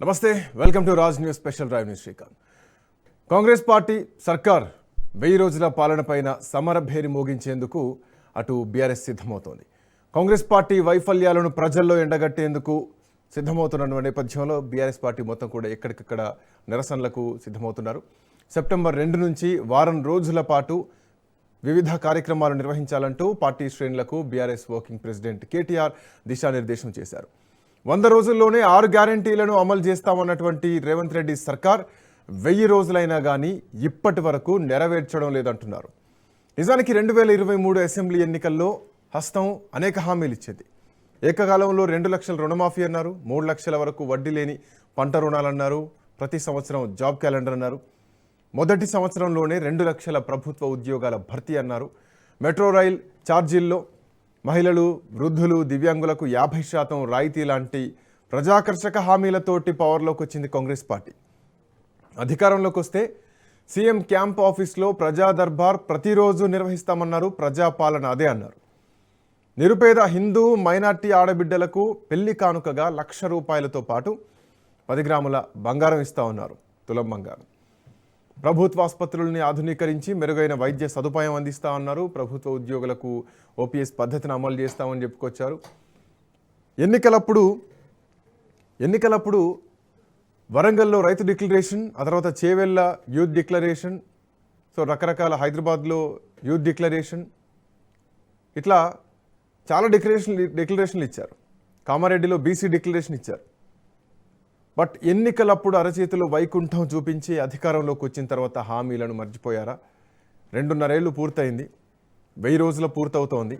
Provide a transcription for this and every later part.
నమస్తే, welcome to Raj news special drive news Srikanth. Congress party సర్కార్ 1000 రోజుల పాలనపైన సమరభేరి మోగించేందుకు అటు బీఆర్ఎస్ సిద్ధమవుతోంది. కాంగ్రెస్ పార్టీ వైఫల్యాలను ప్రజల్లో ఎండగట్టేందుకు సిద్ధమవుతున్న నేపథ్యంలో బీఆర్ఎస్ పార్టీ మొత్తం కూడా ఎక్కడికక్కడ నిరసనలకు సిద్ధమవుతున్నారు. సెప్టెంబర్ 2 నుంచి వారం రోజుల పాటు వివిధ కార్యక్రమాలు నిర్వహించాలంటూ పార్టీ శ్రేణులకు బీఆర్ఎస్ వర్కింగ్ ప్రెసిడెంట్ కేటీఆర్ దిశానిర్దేశం చేశారు. 100 రోజుల్లోనే 6 గ్యారంటీలను అమలు చేస్తామన్నటువంటి రేవంత్ రెడ్డి సర్కార్ 1000 రోజులైనా కానీ ఇప్పటి వరకు నెరవేర్చడం లేదంటున్నారు. నిజానికి 2023 అసెంబ్లీ ఎన్నికల్లో హస్తం అనేక హామీలు ఇచ్చేది. ఏకకాలంలో 2 లక్షల రుణమాఫీ అన్నారు, 3 లక్షల వరకు వడ్డీ లేని పంట రుణాలన్నారు, ప్రతి సంవత్సరం జాబ్ క్యాలెండర్ అన్నారు, మొదటి సంవత్సరంలోనే 2 లక్షల ప్రభుత్వ ఉద్యోగాల భర్తీ అన్నారు, మెట్రో రైల్ ఛార్జీల్లో మహిళలు, వృద్ధులు, దివ్యాంగులకు 50% రాయితీ లాంటి ప్రజాకర్షక హామీలతోటి పవర్లోకి వచ్చింది కాంగ్రెస్ పార్టీ. అధికారంలోకి వస్తే సీఎం క్యాంప్ ఆఫీస్లో ప్రజా దర్బార్ ప్రతిరోజు నిర్వహిస్తామన్నారు, ప్రజాపాలన అదే అన్నారు. నిరుపేద హిందూ మైనార్టీ ఆడబిడ్డలకు పెళ్లి కానుకగా 1,00,000 రూపాయలతో పాటు 10 గ్రాముల బంగారం ఇస్తామన్నారు, తులం బంగారం. ప్రభుత్వ ఆసుపత్రుల్ని ఆధునీకరించి మెరుగైన వైద్య సదుపాయం అందిస్తామన్నారు. ప్రభుత్వ ఉద్యోగులకు ఓపీఎస్ పద్ధతిని అమలు చేస్తామని చెప్పుకొచ్చారు. ఎన్నికలప్పుడు వరంగల్లో రైతు డిక్లరేషన్, ఆ తర్వాత చేవెళ్ళ యూత్ డిక్లరేషన్, సో రకరకాల హైదరాబాద్లో యూత్ డిక్లరేషన్, ఇట్లా చాలా డిక్లరేషన్లు ఇచ్చారు. కామారెడ్డిలో బీసీ డిక్లరేషన్ ఇచ్చారు. బట్ ఎన్నికలప్పుడు అరచేతిలో వైకుంఠం చూపించి అధికారంలోకి వచ్చిన తర్వాత హామీలను మర్చిపోయారా? 2.5 ఏళ్ళు పూర్తయింది, 1000 రోజుల పూర్తవుతోంది.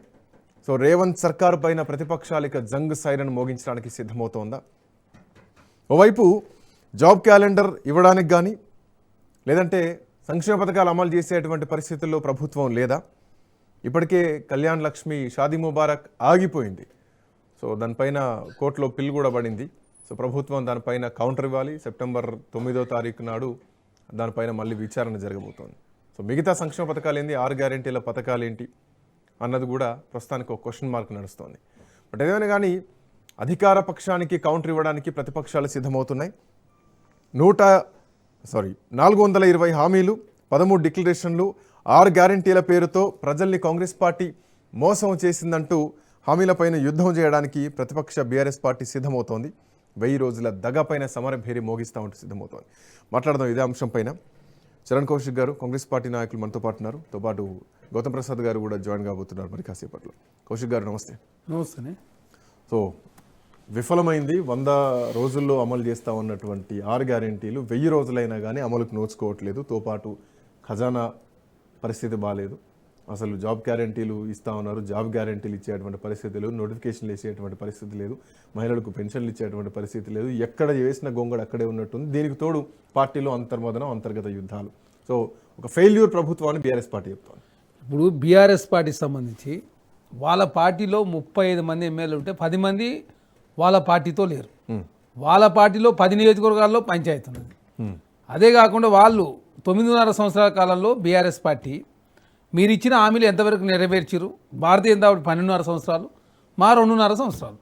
సో రేవంత్ సర్కార్ పైన ప్రతిపక్షాలిక జంగ్ సైరన్ మోగించడానికి సిద్ధమవుతోందా? ఓవైపు జాబ్ క్యాలెండర్ ఇవ్వడానికి కానీ లేదంటే సంక్షేమ పథకాలు అమలు చేసేటువంటి పరిస్థితుల్లో ప్రభుత్వం లేదా? ఇప్పటికే కళ్యాణ్ లక్ష్మి, షాదీ ముబారక్ ఆగిపోయింది. సో దానిపైన కోర్టులో పిల్ కూడా పడింది. సో ప్రభుత్వం దానిపైన కౌంటర్ ఇవ్వాలి. సెప్టెంబర్ 9వ తారీఖు నాడు దానిపైన మళ్ళీ విచారణ జరగబోతోంది. సో మిగతా సంక్షేమ పథకాలు ఏంటి, 6 గ్యారెంటీల పథకాలు ఏంటి అన్నది కూడా ప్రస్తుతానికి ఒక క్వశ్చన్ మార్క్ నడుస్తోంది. బట్ ఏదైనా కానీ అధికార పక్షానికి కౌంటర్ ఇవ్వడానికి ప్రతిపక్షాలు సిద్ధమవుతున్నాయి. 420 హామీలు, 13 డిక్లరేషన్లు, 6 గ్యారెంటీల పేరుతో ప్రజల్ని కాంగ్రెస్ పార్టీ మోసం చేసిందంటూ హామీలపైన యుద్ధం చేయడానికి ప్రతిపక్ష బీఆర్ఎస్ పార్టీ సిద్ధమవుతోంది. 1000 రోజుల దగపైన సమరభేరి మోగిస్తామంటూ సిద్ధమవుతోంది. మాట్లాడదాం ఇదే అంశం పైన. చరణ్ కౌశిక్ గారు, కాంగ్రెస్ పార్టీ నాయకులు మనతో పాటు ఉన్నారు. తో పాటు గౌతమ్ ప్రసాద్ గారు కూడా జాయిన్ కాబోతున్నారు మరి కాసేపట్లో. కౌశిక్ గారు నమస్తే. నమస్తే. సో విఫలమైంది 100 రోజుల్లో అమలు చేస్తామన్నటువంటి 6 గ్యారెంటీలు 1000 రోజులైనా కానీ అమలుకు నోచుకోవట్లేదు. తో పాటు ఖజానా పరిస్థితి బాగాలేదు. అసలు జాబ్ గ్యారెంటీలు ఇస్తా ఉన్నారు, జాబ్ గ్యారెంటీలు ఇచ్చేటువంటి పరిస్థితి లేదు, నోటిఫికేషన్లు వేసేటువంటి పరిస్థితి లేదు, మహిళలకు పెన్షన్లు ఇచ్చేటువంటి పరిస్థితి లేదు. ఎక్కడ వేసిన గొంగడు అక్కడే ఉన్నట్టుంది. దీనికి తోడు పార్టీలో అంతర్మదనం, అంతర్గత యుద్ధాలు. సో ఒక ఫెయిల్యూర్ ప్రభుత్వాన్ని బీఆర్ఎస్ పార్టీ చెప్తాను. ఇప్పుడు బీఆర్ఎస్ పార్టీకి సంబంధించి వాళ్ళ పార్టీలో 35 మంది ఎమ్మెల్యేలు ఉంటే 10 మంది వాళ్ళ పార్టీతో లేరు. వాళ్ళ పార్టీలో 10 నియోజకవర్గాల్లో పంచాయతీ ఉన్నది. అదే కాకుండా వాళ్ళు 9.5 సంవత్సరాల కాలంలో బీఆర్ఎస్ పార్టీ మీరు ఇచ్చిన హామీలు ఎంతవరకు నెరవేర్చారు? భారతీయ జనతా పార్టీ 12.5 సంవత్సరాలు, మా 2.5 సంవత్సరాలు.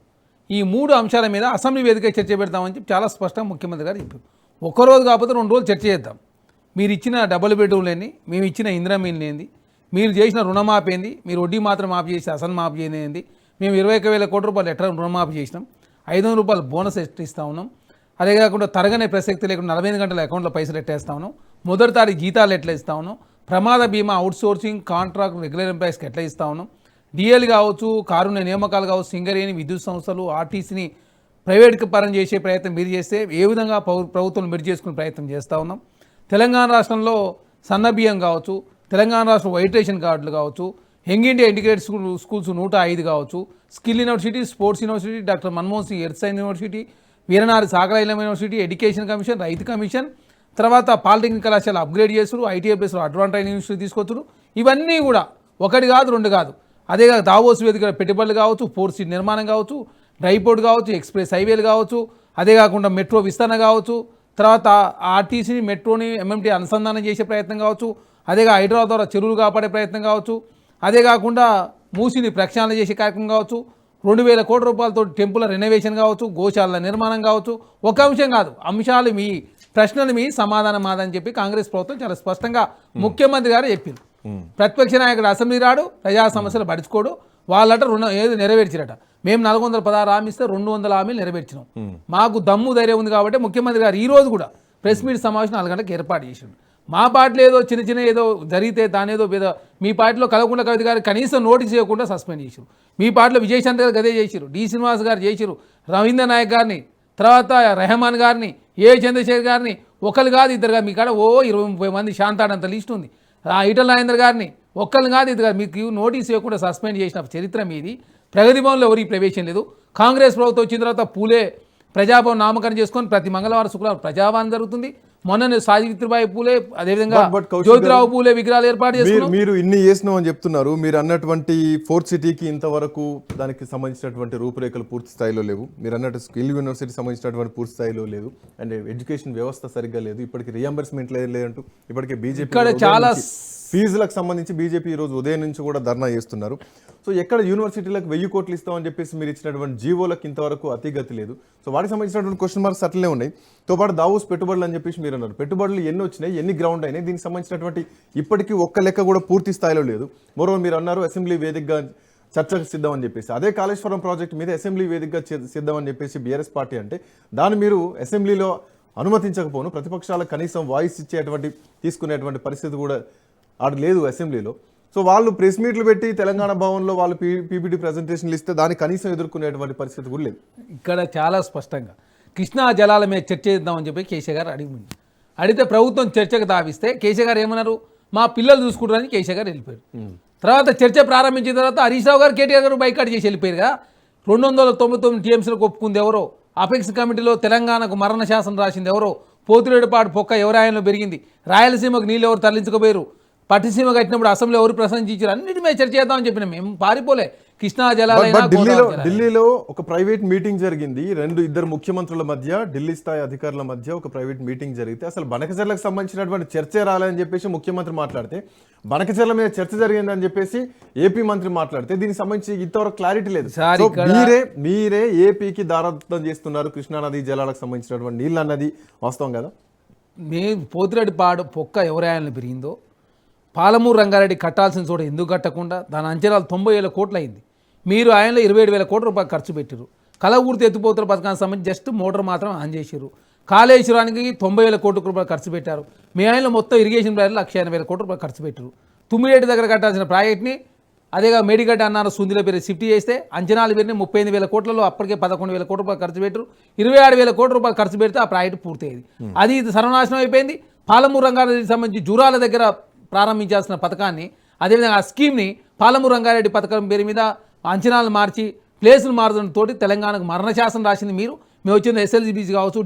ఈ 3 అంశాల మీద అసెంబ్లీ వేదిక చర్చ పెడతామని చెప్పి చాలా స్పష్టంగా ముఖ్యమంత్రి గారు చెప్పారు. ఒక్కరోజు కాకపోతే 2 రోజులు చర్చ చేద్దాం. మీరు ఇచ్చిన డబుల్ బెడ్రూమ్లు ఏంది, మేము ఇచ్చిన ఇందిరామీన్లు ఏంది, మీరు చేసిన రుణమాఫీ ఏంది, మీరు వడ్డీ మాత్రం మాఫీ చేసి అసలు మాఫీ చేయనేది, మేము 21,000 కోట్ల రూపాయలు ఎట్లా రుణమాఫీ చేసినాం, 500 రూపాయలు బోనస్ ఇస్తా ఉన్నాం, అదే కాకుండా తరగనే ప్రసక్తి లేకుండా 45 గంటల అకౌంట్లో పైసలు ఎట్టేస్తా ఉన్నాం, మొదటి తారీఖు జీతాలు ఎట్లా ఇస్తా ఉన్నాం, ప్రమాద బీమా, అవుట్సోర్సింగ్, కాంట్రాక్ట్, రెగ్యులర్ ఎంప్లాయీస్కి ఎట్లా ఇస్తా ఉన్నాం, డిఎల్ కావచ్చు, కారుణ్య నియామకాలు కావచ్చు, సింగరేణి, విద్యుత్ సంస్థలు, ఆర్టీసీని ప్రైవేట్కి పరం చేసే ప్రయత్నం మీరు చేస్తే ఏ విధంగా ప్రభుత్వం మెరుగు చేసుకునే ప్రయత్నం చేస్తూ ఉన్నాం. తెలంగాణ రాష్ట్రంలో సన్న బియ్యం కావచ్చు, తెలంగాణ రాష్ట్రం వైట్ రేషన్ కార్డులు కావచ్చు, యంగ్ ఇండియా ఇంటిగ్రేటెడ్ స్కూల్స్ 105 కావచ్చు, skill university, sports university, doctor Manmohan Singh earth science university, వీరనారి సాగర యూనివర్సిటీ, ఎడ్యుకేషన్ కమిషన్, రైతు కమిషన్, తర్వాత పాలిటెక్నిక్ కళాశాల అప్గ్రేడ్ చేస్తారు, ఐటీఐ ప్లేస్లో అడ్వాన్స్ ట్రైనింగ్ ఇన్స్టిట్యూట్ తీసుకొస్తారు. ఇవన్నీ కూడా 1 కాదు 2 కాదు. అదే కాదు దావోస్ వేదిక పెట్టుబడులు కావచ్చు, పోర్ట్ సిటీ నిర్మాణం కావచ్చు, డ్రైపోర్ట్ కావచ్చు, ఎక్స్ప్రెస్ హైవేలు కావచ్చు, అదే కాకుండా మెట్రో విస్తరణ కావచ్చు, తర్వాత ఆర్టీసీని మెట్రోని ఎంఎంటీ అనుసంధానం చేసే ప్రయత్నం కావచ్చు, అదేగా హైదరాబాద్ ద్వారా చెరువులు కాపాడే ప్రయత్నం కావచ్చు, అదే కాకుండా మూసిని ప్రక్షాళన చేసే కార్యక్రమం కావచ్చు, 2,000 కోట్ల రూపాయలతో టెంపుల్ రెనోవేషన్ కావచ్చు, గోశాల నిర్మాణం కావచ్చు, ఒక అంశం కాదు, అంశాలు మీ ప్రశ్నలు మీ సమాధానం మాదని చెప్పి కాంగ్రెస్ ప్రభుత్వం చాలా స్పష్టంగా ముఖ్యమంత్రి గారు చెప్పింది. ప్రతిపక్ష నాయకుడు అసెంబ్లీ రాడు, ప్రజా సమస్యలు పడుచుకోడు, వాళ్ళట ఏది నెరవేర్చిరట. మేము 416 హామీ ఇస్తే 200 హామీలు నెరవేర్చినాం. మాకు దమ్ము ధైర్యం ఉంది కాబట్టి ముఖ్యమంత్రి గారు ఈ రోజు కూడా ప్రెస్ మీట్ సమావేశం 4 గంటలకు ఏర్పాటు చేసిండు. మా పార్టీలో ఏదో చిన్న ఏదో జరిగితే దాని ఏదో మీ పార్టీలో కలవకుండా కవిత గారు కనీసం నోటీస్ చేయకుండా సస్పెండ్ చేశారు. మీ పార్టీలో విజయశాంతి గారు గదే చేశారు, డి శ్రీనివాస్ గారు చేశారు, రవీంద్ర నాయక్ గారిని, తర్వాత రెహమాన్ గారిని, ఏ చంద్రశేఖర్ గారిని, ఒకరు కాదు ఇద్దరు కాదు, మీ కాడ 20-30 మంది శాంతాడంత లిస్ట్ ఉంది. ఈటల రాజేందర్ గారిని ఒక్కరు కాదు ఇద్దరు కాదు, మీకు నోటీస్ ఇవ్వకుండా సస్పెండ్ చేసిన చరిత్ర మీది. ప్రగతి భవన్లో ఎవరికి ప్రవేశం లేదు. కాంగ్రెస్ ప్రభుత్వం వచ్చిన తర్వాత పూలే ప్రజాభవన్ నామకరణం చేసుకొని ప్రతి మంగళవారం శుక్రవారం ప్రజాభవన్ జరుగుతుంది. మొన్న సావిత్రిబాయి పూలే, అదేవిధంగా జ్యోతిరావు పూలే విగ్రహాలు ఏర్పాటు చేసుకున్నారు. మీరు ఇన్ని చేసినాం అని చెప్తున్నారు. మీరు అన్నటువంటి 4th సిటీకి ఇంతవరకు దానికి సంబంధించినటువంటి రూపురేఖలు పూర్తి స్థాయిలో లేవు. మీరు అన్నట్టు స్కిల్ యూనివర్సిటీ సంబంధించినటువంటి పూర్తి స్థాయిలో లేదు. అండ్ ఎడ్యుకేషన్ వ్యవస్థ సరిగ్గా లేదు. ఇప్పటికి రియంబర్స్మెంట్ లేదంటూ ఇప్పటికే బీజేపీ ఇక్కడ చాలా ఫీజులకు సంబంధించి బీజేపీ ఈరోజు ఉదయం నుంచి కూడా ధర్నా చేస్తున్నారు. సో ఎక్కడ యూనివర్సిటీలకు 1000 కోట్లు ఇస్తామని చెప్పేసి మీరు ఇచ్చినటువంటి జీవోలకు ఇంతవరకు అతిగతి లేదు. సో వాటికి సంబంధించినటువంటి క్వశ్చన్ మార్క్స్ అట్లనే ఉన్నాయి. తో పాటు దావోస్ పెట్టుబడులు అని చెప్పేసి మీరు అన్నారు. పెట్టుబడులు ఎన్ని వచ్చినాయి, ఎన్ని గ్రౌండ్ అయినాయి, దీనికి సంబంధించినటువంటి ఇప్పటికీ ఒక్క లెక్క కూడా పూర్తి స్థాయిలో లేదు. మరోవైపు మీరు అన్నారు అసెంబ్లీ వేదికగా చర్చకు సిద్ధం అని చెప్పేసి. అదే కాళేశ్వరం ప్రాజెక్టు మీద అసెంబ్లీ వేదికగా సిద్ధం అని చెప్పేసి బీఆర్ఎస్ పార్టీ అంటే దాన్ని మీరు అసెంబ్లీలో అనుమతించకపోను, ప్రతిపక్షాలకు కనీసం వాయిస్ ఇచ్చేటువంటి తీసుకునేటువంటి పరిస్థితి కూడా ఆడ లేదు అసెంబ్లీలో. సో వాళ్ళు ప్రెస్ మీట్లు పెట్టి తెలంగాణ భవన్లో వాళ్ళు పీపీటీ ప్రజెంటేషన్లు ఇస్తే దాన్ని కనీసం ఎదుర్కొనేటువంటి పరిస్థితి కూడా లేదు. ఇక్కడ చాలా స్పష్టంగా కృష్ణా జలాల మీద చర్చ చేద్దామని చెప్పి కేసీ గారు అడిగితే ప్రభుత్వం చర్చకు తావిస్తే కేసీ గారు ఏమన్నారు, మా పిల్లలు చూసుకుంటారని కేసీ గారు వెళ్ళిపోయారు. తర్వాత చర్చ ప్రారంభించిన తర్వాత హరీష్ రావు గారు, కేటీఆర్ గారు బైకాట్ చేసి వెళ్ళిపోయారుగా. 299 టీఎంసీలకు ఒప్పుకుంది ఎవరో, అపెక్స్ కమిటీలో తెలంగాణకు మరణ శాసనం రాసింది ఎవరో, పోతులేడుపాడు పొక్క ఎవరాయంలో పెరిగింది, రాయలసీమకు నీళ్ళు ఎవరు తరలించకపోయారు, పట్టిసీమ కట్టినప్పుడు అసెంబ్లీ ఎవరు ప్రశంసించారు, అన్నిటి మీద చర్చ చేద్దామని చెప్పిన మేము పారిపోలే. కృష్ణా జలాలైనా ఢిల్లీలో ఒక ప్రైవేట్ మీటింగ్ జరిగింది. ఇద్దరు ముఖ్యమంత్రుల మధ్య, ఢిల్లీ స్థాయి అధికారుల మధ్య ఒక ప్రైవేట్ మీటింగ్ జరిగితే అసలు బనకచెర్లకు సంబంధించినటువంటి చర్చ రాలని చెప్పేసి ముఖ్యమంత్రి మాట్లాడితే, బనకచెర్ల మీద చర్చ జరిగిందని చెప్పేసి ఏపీ మంత్రి మాట్లాడితే దీనికి సంబంధించి ఇంతవరకు క్లారిటీ లేదు. మీరే ఏపీకి దారాదత్తం చేస్తున్నారు కృష్ణానది జలాలకు సంబంధించినటువంటి నీళ్ళు అన్నది వాస్తవం కదా. మేము పోతిరెడ్డిపాడు పొక్క ఎవరాయనలో పెరిగిందో, పాలమూరు రంగారెడ్డి కట్టాల్సిన చోట ఎందుకు కట్టకుండా దాని అంచనాలు 90,000 కోట్లు అయింది. మీరు ఆయనలో 27,000 కోట్ల రూపాయలు ఖర్చు పెట్టారు. కలవూర్తి ఎత్తిపోతల పథకానికి సంబంధించి జస్ట్ మోటార్ మాత్రం ఆన్ చేశారు. కాళేశ్వరానికి 90,000 కోట్ల రూపాయలు ఖర్చు పెట్టారు. మీ ఆయనలో మొత్తం ఇరిగేషన్ ప్రాజెక్టులు 180,000 కోట్ల రూపాయలు ఖర్చు పెట్టారు. తుమ్మిడేటి దగ్గర కట్టాల్సిన ప్రాజెక్ట్ని అదేగా మేడిగడ్డ అన్నారు సుందిల పేరు షిఫ్ట్ చేస్తే అంచనాలు పెరిగిన 38,000 కోట్లలో అప్పటికే 11,000 కోట్ల రూపాయలు ఖర్చు పెట్టారు. 26,000 కోట్ల రూపాయలు ఖర్చు పెడితే ఆ ప్రాజెక్టు పూర్తయ్యేది. అది సర్వనాశనం అయిపోయింది. పాలమూరు రంగారెడ్డికి సంబంధించి జూరాల దగ్గర ప్రారంభించాల్సిన పథకాన్ని, అదేవిధంగా ఆ స్కీమ్ని పాలమూరు రంగారెడ్డి పథకం పేరు మీద అంచనాలు మార్చి ప్లేసులు మారడంతో తెలంగాణకు మరణశాసనం రాసింది మీరు. మేము వచ్చిన ఎస్ఎల్జీబీసీ కావచ్చు,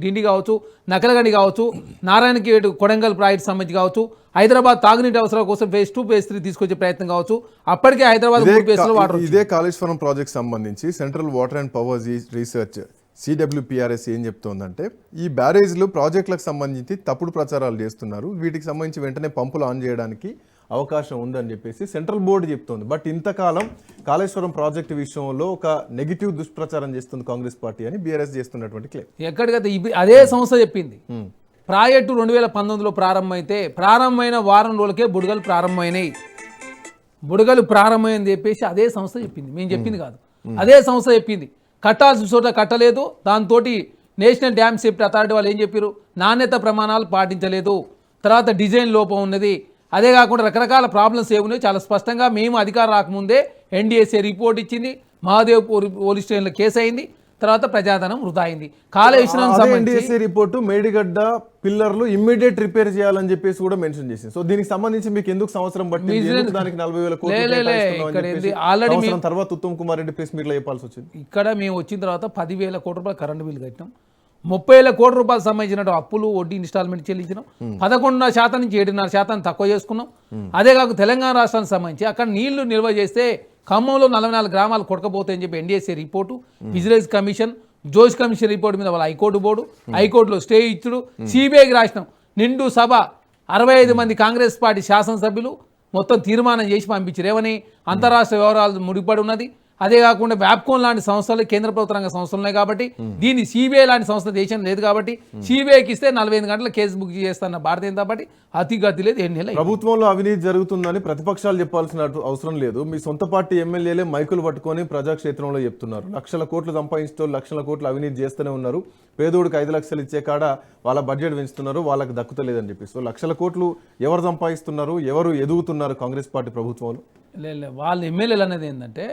డిండి కావచ్చు, నకలగండి కావచ్చు, నారాయణఖేడ్ కొడంగల్ ప్రాజెక్టు సంబంధించి కావచ్చు, హైదరాబాద్ తాగునీటి అవసరాల కోసం phase 2 phase 3 తీసుకొచ్చే ప్రయత్నం కావచ్చు. అప్పటికే హైదరాబాద్ 3 ఫేజ్లో వాటర్. ఇదే కాళేశ్వరం ప్రాజెక్ట్ సంబంధించి central water and power research CWPRS ఏం చెప్తోందంటే ఈ బ్యారేజ్లు ప్రాజెక్టులకు సంబంధించి తప్పుడు ప్రచారాలు చేస్తున్నారు, వీటికి సంబంధించి వెంటనే పంపులు ఆన్ చేయడానికి అవకాశం ఉందని చెప్పేసి సెంట్రల్ బోర్డు చెప్తోంది. బట్ ఇంతకాలం కాళేశ్వరం ప్రాజెక్టు విషయంలో ఒక నెగిటివ్ దుష్ప్రచారం చేస్తుంది కాంగ్రెస్ పార్టీ అని బీఆర్ఎస్ చేస్తున్నటువంటి క్లెయిమ్. ఎక్కడికైతే అదే సంస్థ చెప్పింది. ప్రాజెక్టు 2019లో ప్రారంభమైతే ప్రారంభమైన వారం రోజులకే బుడగలు ప్రారంభమైనాయి. బుడగలు ప్రారంభమైంది చెప్పేసి అదే సంస్థ చెప్పింది, మేము చెప్పింది కాదు. అదే సంస్థ చెప్పింది. కట్టాల్సిన చోట కట్టలేదు. దాంతో నేషనల్ డ్యామ్ సేఫ్టీ అథారిటీ వాళ్ళు ఏం చెప్పారు, నాణ్యత ప్రమాణాలు పాటించలేదు, తర్వాత డిజైన్ లోపం ఉన్నది, అదే కాకుండా రకరకాల ప్రాబ్లమ్స్ ఏమున్నాయి చాలా స్పష్టంగా మేము అధికారం రాకముందే NDSA రిపోర్ట్ ఇచ్చింది. మహాదేవ్ పోలీస్ స్టేషన్లో కేసు అయింది. తర్వాత ప్రజాధనం వృధా అయింది. కాళేశ్వరం NDSA రిపోర్టు మేడిగడ్డ పిల్లర్లు ఇమ్మీడియట్ రిపేర్ చేయాలని చెప్పేసి కూడా మెన్షన్ చేసింది. సో దీనికి సంబంధించి మీకు ఎందుకు సంవత్సరం బట్టి దానికి 40,000 కోట్లు ఆల్రెడీ తర్వాత ఉత్తమ్ కుమార్ రెడ్డి ప్రెస్ మీట్లో చెప్పాల్సి వచ్చింది. ఇక్కడ మేము వచ్చిన తర్వాత 10,000 కోట్ల రూపాయలు కరెంటు బిల్లు కట్టినాం. 30,000 కోట్ల రూపాయలు సంబంధించిన అప్పులు వడ్డీ ఇన్స్టాల్మెంట్ చెల్లించినాం. 11% నుంచి 7.5% తక్కువ చేసుకున్నాం. అదే కాక తెలంగాణ రాష్ట్రానికి సంబంధించి అక్కడ నీళ్లు నిల్వ చేస్తే ఖమ్మంలో 44 గ్రామాలు కొట్టకపోతాయని చెప్పి NDSA రిపోర్టు, విజిలెన్స్ కమిషన్, జోష్ కమిషన్ రిపోర్టు మీద వాళ్ళ హైకోర్టు బోర్డు, హైకోర్టులో స్టే ఇచ్చుడు, CBIకి రాసినాం. నిండు సభ 65 మంది కాంగ్రెస్ పార్టీ శాసనసభ్యులు మొత్తం తీర్మానం చేసి పంపించారు. ఏమని, అంతరాష్ట్ర వ్యవహారాలు ముడిపడి ఉన్నది, అదే కాకుండా వ్యాప్కోన్ లాంటి సంస్థలు కేంద్ర ప్రభుత్వ రంగ సంస్థలు ఉన్నాయి కాబట్టి దీన్ని సిబిఐ లాంటి సంస్థ దేశం లేదు కాబట్టి సిబిఐకి ఇస్తే 45 గంటల కేసు బుక్ చేస్తున్న భారతీయ జనతా పార్టీ అతిగతి లేదు 7 నెలలు. ప్రభుత్వంలో అవినీతి జరుగుతుందని ప్రతిపక్షాలు చెప్పాల్సిన అవసరం లేదు. మీ సొంత పార్టీ ఎమ్మెల్యేలే మైకులు పట్టుకొని ప్రజాక్షేత్రంలో చెప్తున్నారు. లక్షల కోట్లు సంపాదించే లక్షల కోట్లు అవినీతి చేస్తూనే ఉన్నారు. పేదోడికి 5 లక్షలు ఇచ్చే కాడ వాళ్ళ బడ్జెట్ పెంచుతున్నారు, వాళ్ళకి దక్కుతలేదని చెప్పి. సో లక్షల కోట్లు ఎవరు సంపాదిస్తున్నారు, ఎవరు ఎదుగుతున్నారు కాంగ్రెస్ పార్టీ ప్రభుత్వంలో? లేదు వాళ్ళ ఎమ్మెల్యేలు అనేది ఏంటంటే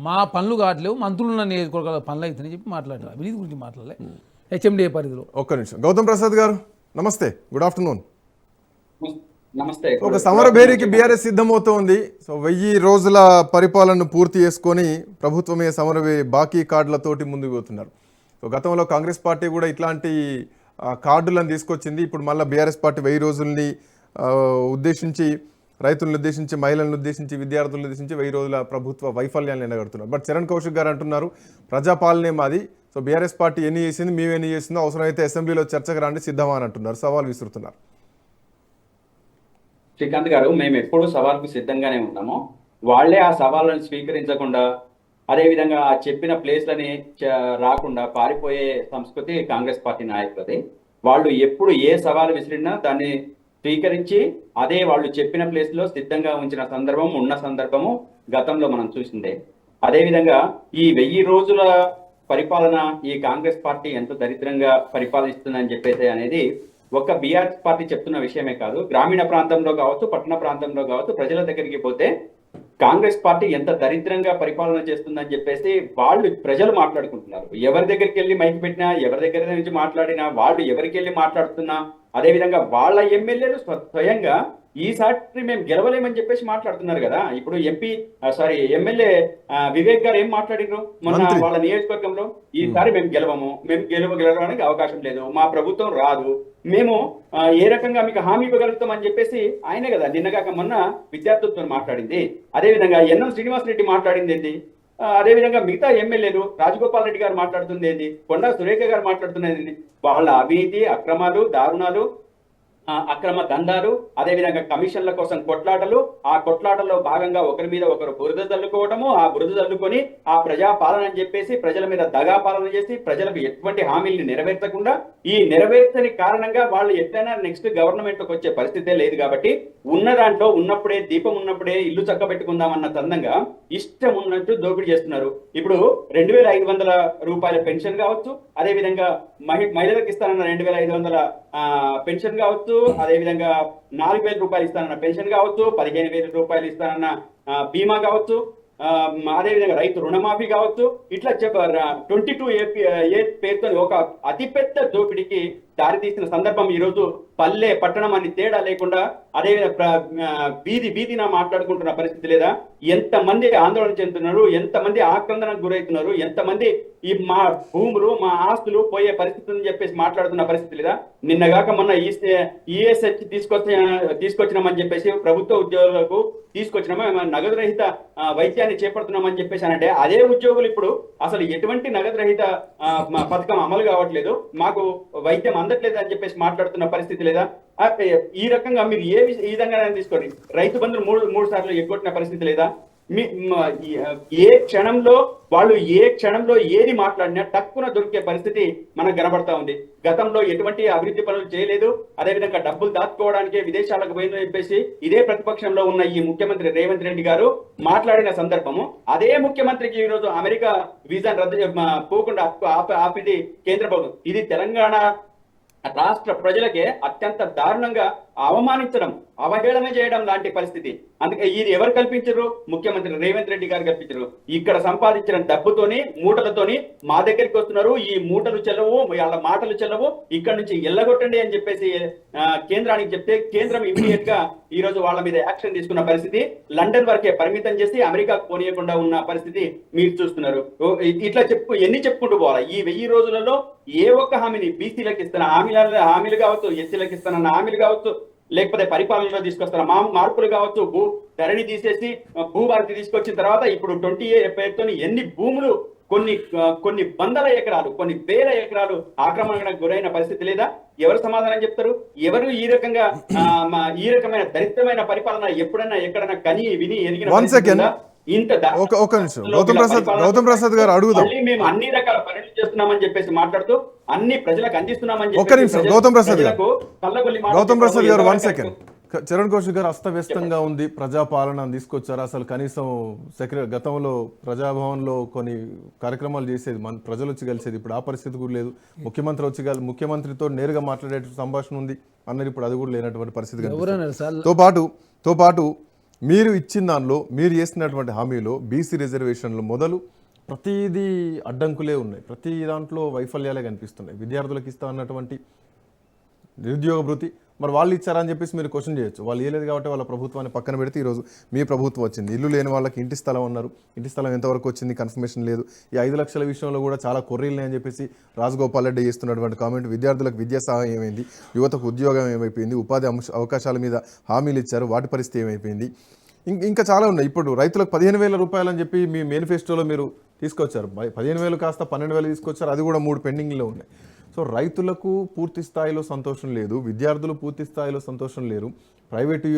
మా పనులు కావట్లేవు, మంత్రులు ఉన్న నియోజకవర్గాల పనులు అవుతుందని చెప్పి మాట్లాడారు. అవినీతి గురించి మాట్లాడలే హెచ్ఎండిఏ పరిధిలో. ఒక్క నిమిషం. గౌతమ్ ప్రసాద్ గారు నమస్తే, గుడ్ ఆఫ్టర్నూన్. నమస్తే. ఒక సమరభేరికి బీఆర్ఎస్ సిద్ధమవుతోంది. సో 1000 రోజుల పరిపాలనను పూర్తి చేసుకొని ప్రభుత్వమే సమరభేరి బాకీ కార్డులతోటి ముందుకు పోతున్నారు. సో గతంలో కాంగ్రెస్ పార్టీ కూడా ఇట్లాంటి కార్డులను తీసుకొచ్చింది. ఇప్పుడు మళ్ళీ బీఆర్ఎస్ పార్టీ 1000 రోజుల్ని ఉద్దేశించి, రైతులను ఉద్దేశించి, మహిళలను ఉద్దేశించి, విద్యార్థులను ఉద్దేశించి 1000 రోజుల ప్రభుత్వ వైఫల్యాన్ని ఎండగడుతున్నారు. బట్ చరణ్ కౌశిక్ గారు అంటున్నారు ప్రజాపాలనే మాది. సో బీఆర్ఎస్ పార్టీ ఎన్ని చేసింది, మేము ఎన్ని చేసిందో అవసరమైతే అసెంబ్లీలో చర్చకు రాండి సిద్ధమా అని అంటున్నారు, సవాల్ విసురుతున్నారు. శ్రీకాంత్ గారు, మేము ఎప్పుడు సవాల్కు సిద్ధంగానే ఉన్నాము. వాళ్లే ఆ సవాళ్ళను స్వీకరించకుండా, అదేవిధంగా ఆ చెప్పిన ప్లేస్లని రాకుండా పారిపోయే సంస్కృతి కాంగ్రెస్ పార్టీ నాయకులది. వాళ్ళు ఎప్పుడు ఏ సవాలు విసిరినా దాన్ని స్వీకరించి అదే వాళ్ళు చెప్పిన ప్లేస్ లో సిద్ధంగా ఉంచిన సందర్భం, ఉన్న సందర్భము గతంలో మనం చూసిందే. అదేవిధంగా ఈ 1000 రోజుల పరిపాలన ఈ కాంగ్రెస్ పార్టీ ఎంత దరిద్రంగా పరిపాలిస్తుందని చెప్పేసి అనేది ఒక్క బీఆర్ఎస్ పార్టీ చెప్తున్న విషయమే కాదు. గ్రామీణ ప్రాంతంలో కావచ్చు, పట్టణ ప్రాంతంలో కావచ్చు, ప్రజల దగ్గరికి పోతే కాంగ్రెస్ పార్టీ ఎంత దరిద్రంగా పరిపాలన చేస్తుందని చెప్పేసి ప్రజలు మాట్లాడుకుంటున్నారు. ఎవరి దగ్గరికి వెళ్ళి మైక్ పెట్టినా, ఎవరి దగ్గర నుంచి మాట్లాడినా, వాళ్ళు ఎవరికి వెళ్ళి మాట్లాడుతున్నా, అదేవిధంగా వాళ్ళ ఎమ్మెల్యేలు స్వయంగా ఈసారి మేము గెలవలేమని చెప్పేసి మాట్లాడుతున్నారు కదా. ఇప్పుడు ఎమ్మెల్యే వివేక్ గారు ఏం మాట్లాడినారు మొన్న వాళ్ళ నియోజకవర్గంలో? ఈసారి మేము గెలవడానికి అవకాశం లేదు, మా ప్రభుత్వం రాదు, మేము ఏ రకంగా మీకు హామీ ఇవ్వగలుగుతాం అని చెప్పేసి ఆయనే కదా నిన్నగాక మొన్న విద్యార్థులతో మాట్లాడింది. అదేవిధంగా ఎన్ఎం శ్రీనివాస్ రెడ్డి మాట్లాడింది ఏంటి, అదేవిధంగా మిగతా ఎమ్మెల్యేలు రాజగోపాల్ రెడ్డి గారు మాట్లాడుతుంది ఏంటి, కొండా సురేఖ గారు మాట్లాడుతున్నది వాళ్ళ అవినీతి, అక్రమాలు, దారుణాలు, అక్రమ దందాలు, అదేవిధంగా కమిషన్ల కోసం కొట్లాటలు, ఆ కొట్లాటల్లో భాగంగా ఒకరి మీద ఒకరు బురద చల్లుకోవడము, ఆ బురద చల్లుకొని ఆ ప్రజా పాలన అని చెప్పేసి ప్రజల మీద దగా పాలన చేసి ప్రజలకు ఎటువంటి హామీల్ని నెరవేర్చకుండా, ఈ నెరవేర్చని కారణంగా వాళ్ళు ఎట్లయినా నెక్స్ట్ గవర్నమెంట్కి వచ్చే పరిస్థితే లేదు. కాబట్టి ఉన్న దాంట్లో ఉన్నప్పుడే, దీపం ఉన్నప్పుడే ఇల్లు చక్కబెట్టుకుందామన్న తందంగా ఇష్టం ఉన్నట్టు దోపిడీ చేస్తున్నారు. ఇప్పుడు 2500 రూపాయల పెన్షన్ కావచ్చు, అదేవిధంగా మహిళలకు ఇస్తానన్న 2500 పెన్షన్ కావచ్చు, అదేవిధంగా 4000 రూపాయలు ఇస్తానన్న పెన్షన్ కావచ్చు, 15,000 రూపాయలు ఇస్తానన్న బీమా కావచ్చు, అదేవిధంగా రైతు రుణమాఫీ కావచ్చు, ఇట్లా 22A పేరుతో ఒక అతిపెద్ద దోపిడీకి దారితీసిన సందర్భం ఈరోజు పల్లె పట్టణం అని తేడా లేకుండా అదేవిధంగా వీధిన మాట్లాడుకుంటున్న పరిస్థితి లేదా? ఎంతమంది ఆందోళన చెందుతున్నారు, ఎంతమంది ఆక్రందనకు గురవుతున్నారు, ఎంతమంది ఈ మా భూములు, మా ఆస్తులు పోయే పరిస్థితి అని చెప్పేసి మాట్లాడుతున్న పరిస్థితి లేదా? నిన్నగాక మొన్న ఈఎస్హెచ్ తీసుకొచ్చినామని చెప్పేసి ప్రభుత్వ ఉద్యోగులకు తీసుకొచ్చినామా, నగదు రహిత వైద్యాన్ని చేపడుతున్నామని చెప్పేసి అంటే అదే ఉద్యోగులు ఇప్పుడు అసలు ఎటువంటి నగదు రహిత పథకం అమలు కావట్లేదు, మాకు వైద్యం అందట్లేదు అని చెప్పేసి మాట్లాడుతున్న పరిస్థితి లేదా? ఈ రకంగా మీరు ఏ విధంగా తీసుకోండి, రైతు బంధువులు మూడు సార్లు ఎగ్గొట్టిన పరిస్థితి లేదా? ఏ క్షణంలో ఏది మాట్లాడినా తక్కువ దొరికే పరిస్థితి మనకు కనబడతా ఉంది. గతంలో ఎటువంటి అభివృద్ధి పనులు చేయలేదు, అదేవిధంగా డబ్బులు దాచుకోవడానికే విదేశాలకు పోయిందని చెప్పేసి ఇదే ప్రతిపక్షంలో ఉన్న ఈ ముఖ్యమంత్రి రేవంత్ రెడ్డి గారు మాట్లాడిన సందర్భము, అదే ముఖ్యమంత్రికి ఈరోజు అమెరికా వీసాను రద్దు పోకుండా ఆపిది కేంద్ర ప్రభుత్వం. ఇది తెలంగాణ రాష్ట్ర ప్రజలకే అత్యంత దారుణంగా అవమానించడం, అవహేళన చేయడం లాంటి పరిస్థితి. అందుకే ఇది ఎవరు కల్పించరు? ముఖ్యమంత్రి రేవంత్ రెడ్డి గారు కల్పించరు. ఇక్కడ సంపాదించిన డబ్బుతోని, మూటలతోని మా దగ్గరికి వస్తున్నారు, ఈ మూటలు చెల్లవు, వాళ్ళ మాటలు చెల్లవు, ఇక్కడ నుంచి ఎల్లగొట్టండి అని చెప్పేసి కేంద్రానికి చెప్తే కేంద్రం ఇమీడియట్ గా ఈ రోజు వాళ్ళ మీద యాక్షన్ తీసుకున్న పరిస్థితి, లండన్ వరకే పరిమితం చేసి అమెరికాకు పోనీయకుండా ఉన్న పరిస్థితి మీరు చూస్తున్నారు. ఇట్లా ఎన్ని చెప్పుకుంటూ పోవాలి? ఈ 1000 రోజులలో ఏ ఒక్క హామీని బీసీలకు ఇస్తున్న హామీలు కావచ్చు, ఎస్సీలకు ఇస్తున్న హామీలు కావచ్చు, లేకపోతే పరిపాలనలో తీసుకొస్తున్న మార్పులు కావచ్చు, ధరణి తీసేసి భూభారతి తీసుకొచ్చిన తర్వాత ఇప్పుడు 20A పేరుతో ఎన్ని భూములు, కొన్ని వందల ఎకరాలు, కొన్ని వేల ఎకరాలు ఆక్రమణకు గురైన పరిస్థితి లేదా? ఎవరు సమాధానం చెప్తారు? ఎవరు ఈ రకమైన దరిద్రమైన పరిపాలన ఎప్పుడైనా ఎక్కడైనా కని విని ఎరిగిన ఇంత ఒక నిమిషం. గౌతమ్ ప్రసాద్ గారు అడుగుదాం. మళ్ళీ మేము అన్ని రకాల పనులు చేస్తున్నామని చెప్పేసి మాట్లాడుతూ అన్ని ప్రజలకు అందిస్తున్నామని ఒక్క నిమిషం. గౌతమ్ ప్రసాద్ గారు మాట్లాడుతూ 1 సెకండ్. చరణ్ కౌశిక్ గారు అస్తవ్యస్తంగా ఉంది, ప్రజాపాలన తీసుకొచ్చారు. అసలు కనీసం గతంలో ప్రజాభవన్లో కొన్ని కార్యక్రమాలు చేసేది, మన ప్రజలు వచ్చి కలిసేది. ఇప్పుడు ఆ పరిస్థితి కూడా లేదు. ముఖ్యమంత్రితో నేరుగా మాట్లాడే సంభాషణ ఉంది అన్నది ఇప్పుడు అది కూడా లేనటువంటి పరిస్థితి కనిపిస్తుంది. తో పాటు మీరు ఇచ్చిన దానిలో, మీరు చేసినటువంటి హామీలో బీసీ రిజర్వేషన్లు మొదలు ప్రతిదీ అడ్డంకులే ఉన్నాయి. ప్రతి దాంట్లో వైఫల్యాలే కనిపిస్తున్నాయి. విద్యార్థులకు ఇస్తా అన్నటువంటి నిరుద్యోగ భృతి మరి వాళ్ళు ఇచ్చారని చెప్పేసి మీరు క్వశ్చన్ చేయొచ్చు. వాళ్ళు ఇవ్వలేదు కాబట్టి వాళ్ళ ప్రభుత్వాన్ని పక్కన పెడితే ఈరోజు మీ ప్రభుత్వం వచ్చింది. ఇల్లు లేని వాళ్ళకి ఇంటి స్థలం అన్నారు. ఇంటి స్థలం ఎంతవరకు వచ్చింది కన్ఫర్మేషన్ లేదు. ఈ 5 లక్షల విషయంలో కూడా చాలా కొర్రీలు అని చెప్పేసి రాజగోపాల్ రెడ్డి చేస్తున్నటువంటి కామెంట్. విద్యార్థులకు విద్యా సహాయం ఏమైంది, యువతకు ఉద్యోగం ఏమైపోయింది, ఉపాధి అవకాశాల మీద హామీలు ఇచ్చారు, వాటి పరిస్థితి ఏమైపోయింది, ఇంకా చాలా ఉన్నాయి. ఇప్పుడు రైతులకు 15,000 రూపాయలు అని చెప్పి మీ మేనిఫెస్టోలో మీరు తీసుకొచ్చారు. 15,000 కాస్త 12,000 తీసుకొచ్చారు. అది కూడా 3 పెండింగ్లో ఉన్నాయి. సో రైతులకు పూర్తి స్థాయిలో సంతోషం లేదు, విద్యార్థులు పూర్తి స్థాయిలో సంతోషం లేరు, ప్రైవేటు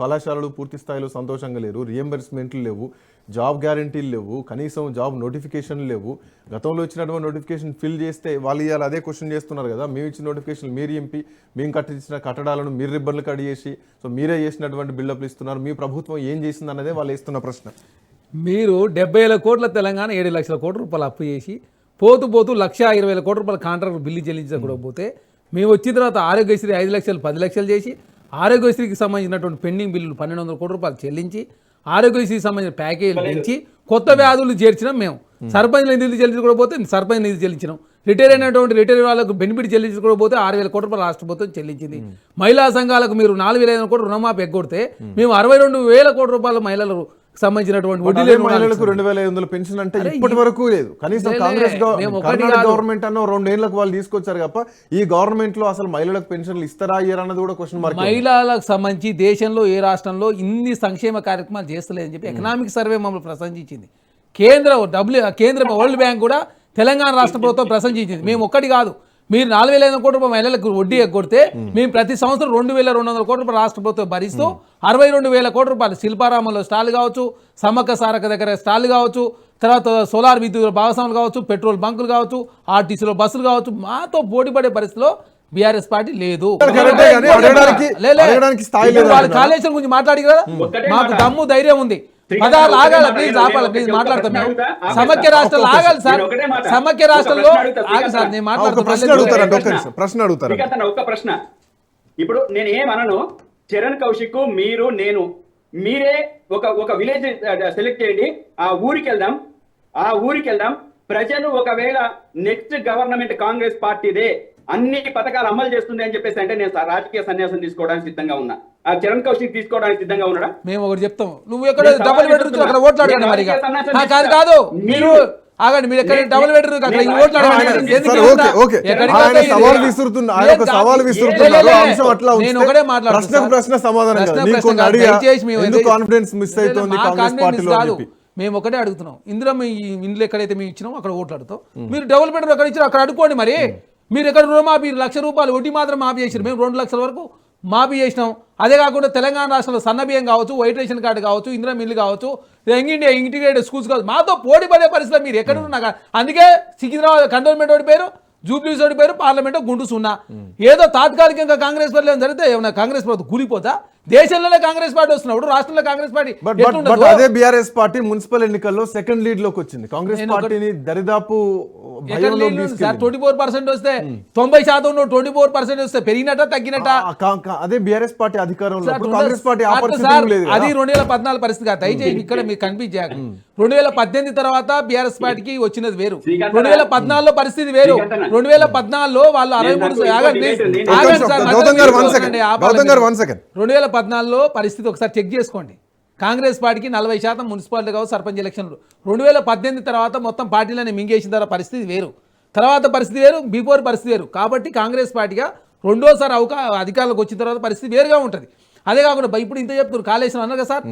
కళాశాలలు పూర్తి స్థాయిలో సంతోషంగా లేరు, రియంబర్స్మెంట్లు లేవు, జాబ్ గ్యారంటీలు లేవు, కనీసం జాబ్ నోటిఫికేషన్లు లేవు. గతంలో ఇచ్చినటువంటి నోటిఫికేషన్ ఫిల్ చేస్తే వాళ్ళు ఇవాళ అదే క్వశ్చన్ చేస్తున్నారు కదా, మేము ఇచ్చిన నోటిఫికేషన్ మీరు ఎంపీ, మేము కట్టించిన కట్టడాలను మీరు రిబ్బన్లు కట్ చేసి, సో మీరే చేసినటువంటి బిల్డప్లు ఇస్తున్నారు, మీ ప్రభుత్వం ఏం చేసింది అన్నదే వాళ్ళు ఇస్తున్న ప్రశ్న. మీరు 70,000 కోట్ల తెలంగాణ 7 లక్షల కోట్ల రూపాయలు అప్పు చేసి పోతూ 1,20,000 కోట్ల రూపాయల కాంట్రాక్ట్ బిల్లు చెల్లించకపోతే మేము వచ్చిన తర్వాత ఆరోగ్యశ్రీ 5 లక్షలు 10 లక్షలు చేసి ఆరోగ్యశ్రీకి సంబంధించినటువంటి పెండింగ్ బిల్లులు 1,200 కోట్ల రూపాయలు చెల్లించి ఆరోగ్యశ్రీకి సంబంధించిన ప్యాకేజీలు పెంచి కొత్త వ్యాధులు చేర్చినాం. మేము సర్పంచ్ నిధులు చెల్లించుకోకపోతే సర్పంచ్ నిధులు చెల్లించినాం. రిటైర్ అయినటువంటి రిటైర్ వాళ్ళకు బెనిఫిట్ చెల్లించుకోకపోతే 6,000 కోట్ల రూపాయలు రాష్ట్ర ప్రభుత్వం చెల్లించింది. మహిళా సంఘాలకు మీరు 4,500 కోట్ల రుణమాఫీ ఎగ్గొడితే మేము 62,000 కోట్ల రూపాయల మహిళలు సంబంధించినటువంటి మహిళలకు 2,500 పెన్షన్ అంటే ఇప్పటి వరకు లేదు. కనీసం కాంగ్రెస్ గవర్నమెంట్ అన్న 2 ఏళ్లకు వాళ్ళు తీసుకొచ్చారు తప్ప ఈ గవర్నమెంట్ లో అసలు మహిళలకు పెన్షన్లు ఇస్తారా అన్నది కూడా క్వశ్చన్ మార్క్. మహిళలకు సంబంధించి దేశంలో ఏ రాష్ట్రంలో ఇన్ని సంక్షేమ కార్యక్రమాలు చేస్తలేదని చెప్పి ఎకనామిక్ సర్వే మమ్మల్ని ప్రశంసించింది. కేంద్ర వరల్డ్ బ్యాంక్ కూడా తెలంగాణ రాష్ట్ర ప్రభుత్వం ప్రశంసించింది. మేము ఒక్కటి కాదు, మీరు 4,500 కోట్ల రూపాయల మహిళలకు వడ్డీ ఎగ్గొడితే మేము ప్రతి సంవత్సరం 2,200 కోట్ల రూపాయలు రాష్ట్ర ప్రభుత్వం భరిస్తూ 62,000 కోట్ల రూపాయలు శిల్పారామంలో స్టాల్ కావచ్చు, సమ్మక్క సారక దగ్గర స్టాల్ కావచ్చు, తర్వాత సోలార్ విద్యుత్ భాగస్వాములు కావచ్చు, పెట్రోల్ బంకులు కావచ్చు, ఆర్టీసీలో బస్సులు కావచ్చు, మాతో పోటీ పడే పరిస్థితిలో బీఆర్ఎస్ పార్టీ లేదు. కాళేశ్వరం గురించి మాట్లాడి కదా, మాకు దమ్ము ధైర్యం ఉంది. పదాలు ఆగాలి ప్లీజ్, ఆపాలి ప్లీజ్, మాట్లాడతాం. సమైక్య రాష్ట్రాలు ఆగాలి సార్, సమైక్య రాష్ట్రంలో ఆగి సార్, నేను మాట్లాడుతాను. ఒక్క ప్రశ్న. ఇప్పుడు నేను ఏమనను, చరణ్ కౌశిక్ మీరు నేను మీరే ఒక విలేజ్ సెలెక్ట్ చేయండి, ఆ ఊరికి వెళ్దాం. ప్రజలు ఒకవేళ నెక్స్ట్ గవర్నమెంట్ కాంగ్రెస్ పార్టీదే అన్ని పథకాలు అమలు చేస్తుంది అని చెప్పేసి అంటే నేను రాజకీయ సన్యాసం తీసుకోవడానికి సిద్ధంగా ఉన్నా. ఆ చరణ్ కౌశిక్ తీసుకోవడానికి సిద్ధంగా ఉన్నాడా? మేము ఒకటి చెప్తాం, నువ్వు ఎక్కడ డబుల్ బెడ్రూమ్ అక్కడ ఓట్లాడండి. మరి కాదు మీరు ఆగండి, మీరు ఎక్కడ డబుల్ బెడ్రూమ్ అక్కడ ఓట్లాడండి. నేను ఒకటే మాట్లాడుతున్నాను, మేము ఒకటే అడుగుతున్నాం. ఇందులో మీ ఇండ్లు ఎక్కడైతే మేము ఇచ్చినాం అక్కడ ఓట్లాడుతాం, మీరు డబుల్ బెడ్రూమ్ ఎక్కడ ఇచ్చినా అక్కడ అడుకోండి. మరి మీరు ఎక్కడ రుణమాఫీ 1,00,000 రూపాయలు వడ్డీ మాత్రం మాఫీ చేసారు, మేము 2 లక్షల వరకు మాఫీ చేసినాం. అదే కాకుండా తెలంగాణ రాష్ట్రంలో సన్న బియ్యం కావచ్చు, వైట్ రేషన్ కార్డు కావచ్చు, ఇందిరా మిల్లు కావచ్చు, యంగ్ ఇండియా ఇంటిగ్రేటెడ్ స్కూల్స్ కావచ్చు, మాతో పోటీ పడే పరిస్థితిలో మీరు ఎక్కడ ఉన్నా. అందుకే సికింద్రాబాద్ కంటోన్మెంట్ ఓడిపోయారు, జూబ్లీస్ ఓడిపోయారు, పార్లమెంట్ గుండు సున్నా. ఏదో తాత్కాలికంగా కాంగ్రెస్ పార్టీ జరిగితే ఏమన్నా కాంగ్రెస్ ప్రభుత్వం కూలిపోతా? దేశంలోనే కాంగ్రెస్ పార్టీ వస్తున్నప్పుడు రాష్ట్రంలో కాంగ్రెస్ పార్టీ అదే బీఆర్ఎస్ పార్టీ మున్సిపల్ ఎన్నికల్లో సెకండ్ లీడ్ లోకి వచ్చింది. కాంగ్రెస్ పార్టీని దరిదాపు 24% వస్తే 90% 24% వస్తే పెరిగినట్ట తగ్గినట్ట? అదే బీఆర్ఎస్ పార్టీ అధికారంలో అది 2014 పరిస్థితి కాదు. దయచేసి ఇక్కడ మీకు కనిపించాక 2018 తర్వాత బీఆర్ఎస్ పార్టీకి వచ్చినది వేరు, 2014లో పరిస్థితి వేరు. 2014లో వాళ్ళు 2014లో పరిస్థితి ఒకసారి చెక్ చేసుకోండి. కాంగ్రెస్ పార్టీకి 40% మున్సిపాలిటీ కావచ్చు, సర్పంచ్ ఎలక్షన్లు. 2018 తర్వాత మొత్తం పార్టీలని మింగేసిన తర్వాత పరిస్థితి వేరు, తర్వాత పరిస్థితి వేరు, బిఫోర్ పరిస్థితి వేరు. కాబట్టి కాంగ్రెస్ పార్టీగా రెండోసారి అధికారులకు వచ్చిన తర్వాత పరిస్థితి వేరుగా ఉంటుంది. అదే కాకుండా ఇప్పుడు ఇంత చెప్తున్నారు కాళేశ్వరం అన్నారు కదా సార్,